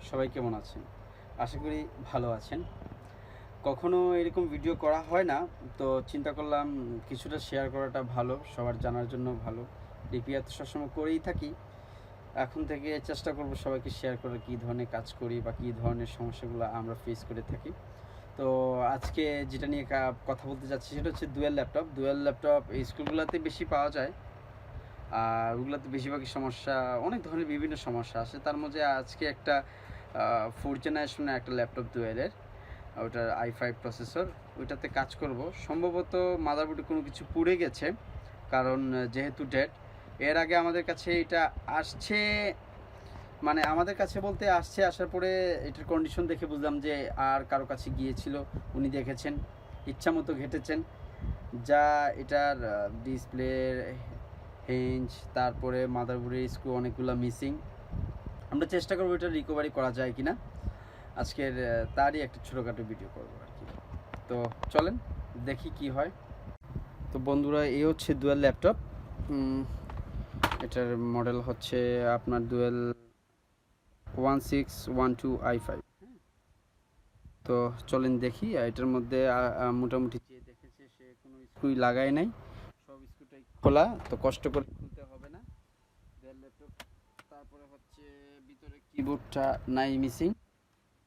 সবাই কেমন আছেন? আশা করি ভালো আছেন। কখনো এরকম ভিডিও করা হয় না, তো চিন্তা করলাম কিছুটা শেয়ার করাটা ভালো, সবার জানার জন্য ভালো। রিপিয়া তো সবসময় করেই থাকি। এখন থেকে চেষ্টা করব সবাইকে শেয়ার করার, কী ধরনের কাজ করি বা কী ধরনের সমস্যাগুলো আমরা ফেস করে থাকি। তো আজকে যেটা নিয়ে কথা বলতে যাচ্ছি সেটা হচ্ছে ডুয়েল ল্যাপটপ এই স্কুলগুলোতে বেশি পাওয়া যায়। আর ওগুলোতে বেশিরভাগই সমস্যা, অনেক ধরনের বিভিন্ন সমস্যা আসে। তার মধ্যে আজকে একটা 4th জেনারেশনের একটা ল্যাপটপ ডুয়েলের, ওটার i5 প্রসেসর, ওইটাতে কাজ করব। সম্ভবত মাদারবোর্ডে কোনো কিছু পুড়ে গেছে, কারণ যেহেতু ডেট। এর আগে আমাদের কাছে এটা আসছে, মানে আমাদের কাছে বলতে আসছে, আসার পরে এটার কন্ডিশন দেখে বুঝলাম যে আর কারো কাছে গিয়েছিল, উনি দেখেছেন, ইচ্ছা মতো ঘেটেছেন, যা এটার ডিসপ্লে, হেঞ্জ, তারপরে মাদারবোর্ডের স্ক্রু অনেকগুলো মিসিং। আমরা চেষ্টা করবো এটা রিকভারি করা যায় কিনা। আজকের তারই একটা ছোটোখাটো ভিডিও করবো আর কি। তো চলেন দেখি কি হয়। তো বন্ধুরা, এই হচ্ছে ডুয়েল ল্যাপটপ। এটার মডেল হচ্ছে আপনার ডুয়েল 1612i5। তো চলেন দেখি। এটার মধ্যে মোটামুটি যে দেখেছে সে কোনো স্ক্রুই লাগায় নাই, সব স্ক্রুটাই খোলা, তো কষ্ট করে খুলতে হবে না ডুয়েল ল্যাপটপ। তারপরে হচ্ছে ভিতরে কিবোর্ডটা নাই, মিসিং,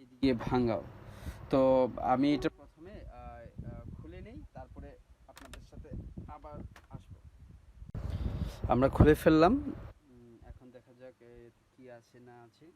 এদিকে ভাঙাও। তো আমি এটা প্রথমে খুলে নেই, তারপরে আপনাদের সাথে আবার আসবো। আমরা খুলে ফেললাম। এখন দেখা যাক কি আছে না আছে।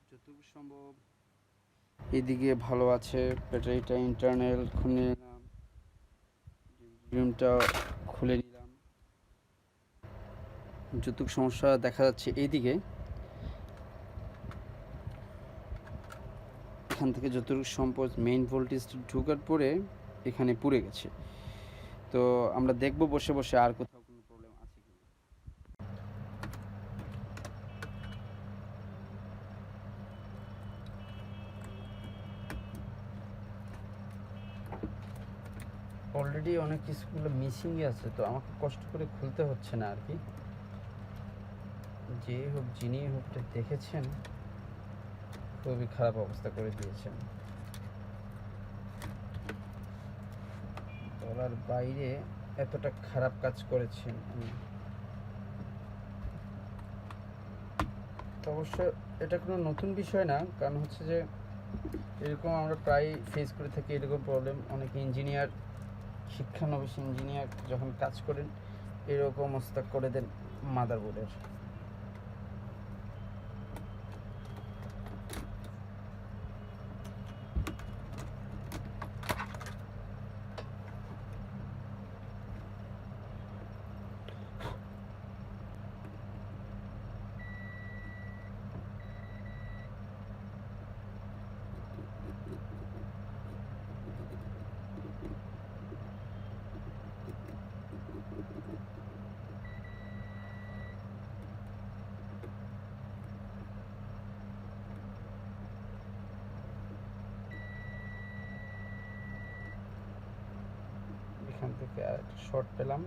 যতটুকু সম্ভব এদিকে ভালো আছে। ব্যাটারিটা ইন্টারনাল খুলে নিলাম, রিমটা খুলে নিলাম। যতটুকু সমস্যা দেখা যাচ্ছে এইদিকে, এখান থেকে যতটুকু সম্ভব মেইন ভোল্টেজ ঢোকার পরে এখানে পুড়ে গেছে। তো আমরা দেখব বসে বসে আর কোথাও কোনো প্রবলেম আছে কিনা। অলরেডি অনেক কিছুগুলো মিসিংই আছে, তো আমাকে কষ্ট করে খুলতে হচ্ছে না আর কি। যে হোক, যিনি হোক, দেখেছেন, খুবই খারাপ অবস্থা করে দিয়েছেন। বলার বাইরে এতটা খারাপ কাজ করেছেন তো অবশ্য এটা কোনো নতুন বিষয় না, কারণ হচ্ছে যে এরকম আমরা প্রায় ফেস করে থাকি এরকম প্রবলেম। অনেক ইঞ্জিনিয়ার, শিক্ষানবিশ ইঞ্জিনিয়ার যখন কাজ করেন এরকম অবস্থা করে দেন মাদারবোর্ডের। এখান থেকে আর একটা শর্ট পেলাম।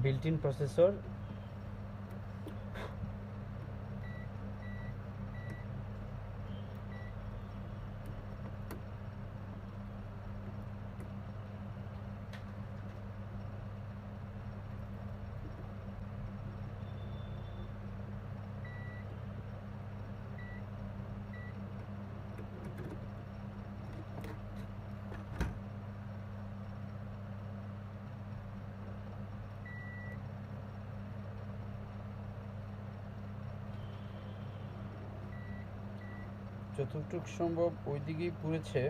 বিল্ট ইন প্রসেসর, যতটুকু সম্ভব ওই দিকেই পুড়েছে।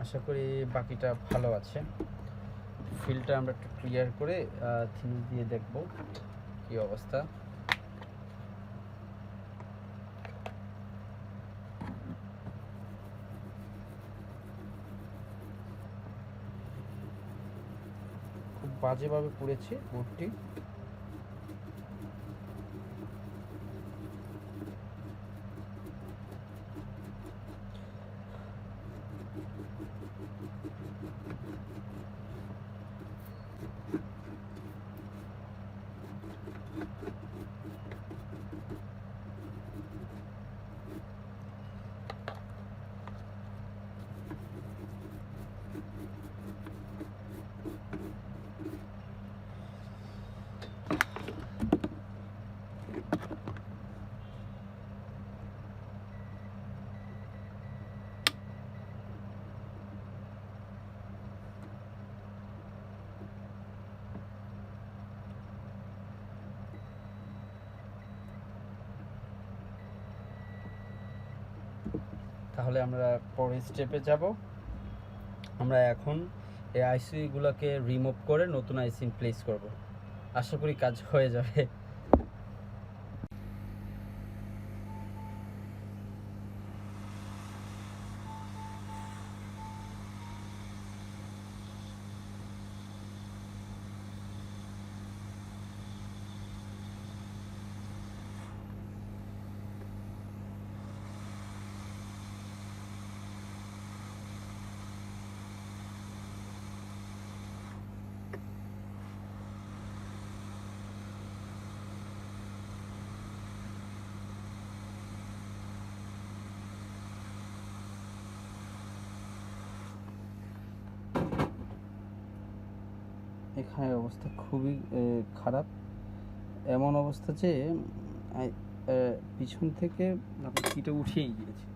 আশা করি বাকিটা ভালো আছে। ফিলটা আমরা একটু ক্লিয়ার করে থিনিস দিয়ে দেখব কি অবস্থা। খুব বাজেভাবে পুড়েছে বোর্ডটি। তাহলে আমরা পরের স্টেপে যাব। আমরা এখন এই আইসিগুলোকে রিমুভ করে নতুন আইসি প্লেস করব। আশা করি কাজ হয়ে যাবে। এখানে অবস্থা খুবই খারাপ। এমন অবস্থা যে পিছন থেকে কিটা উঠেই গিয়েছে।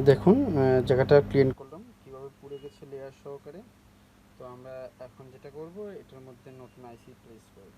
দেখুন জায়গাটা ক্লিন করলাম কীভাবে পুড়ে গেছে লেয়ার সহকারে। তো আমরা এখন যেটা করব, এটার মধ্যে নতুন আইসি প্লেস করব।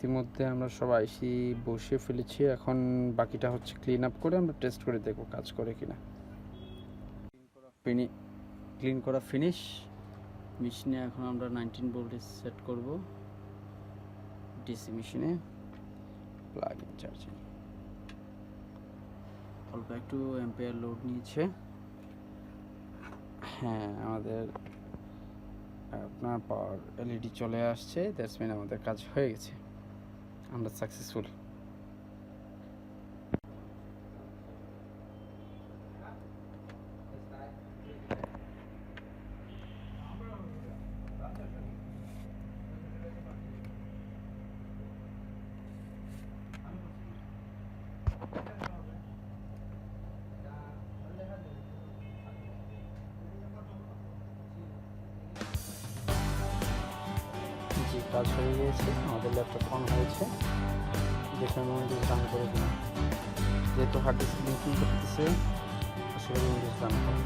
ইতিমধ্যে আমরা সব আইসি বসিয়ে ফেলেছি, এখন বাকিটা হচ্ছে ক্লিন আপ করে আমরা টেস্ট করে দেখব কাজ করে কিনা। ক্লিন করা ফিনিশ। মেশিনে এখন আমরা 19 ভোল্টেজ সেট করব, ডিসি মেশিনে প্লাগ ইন চার্জিং। অল্প একটু অ্যাম্পিয়ার লোড নিয়েছে। হ্যাঁ, আমাদের আপনার পাওয়ার এলইডি চলে আসছে, দ্যাটস মিন আমাদের কাজ হয়ে গেছে, আমরা সাকসেসফুল। জি, কাজ হয়ে গিয়েছে, আমাদের ল্যাপটপ অন হয়েছে। দেখে উইন্ডোজ রান করে কিনা, যেহেতু হার্ড ডিস্ক লিঙ্কিং করতেছে, আসলে উইন্ডোজ রান হবে।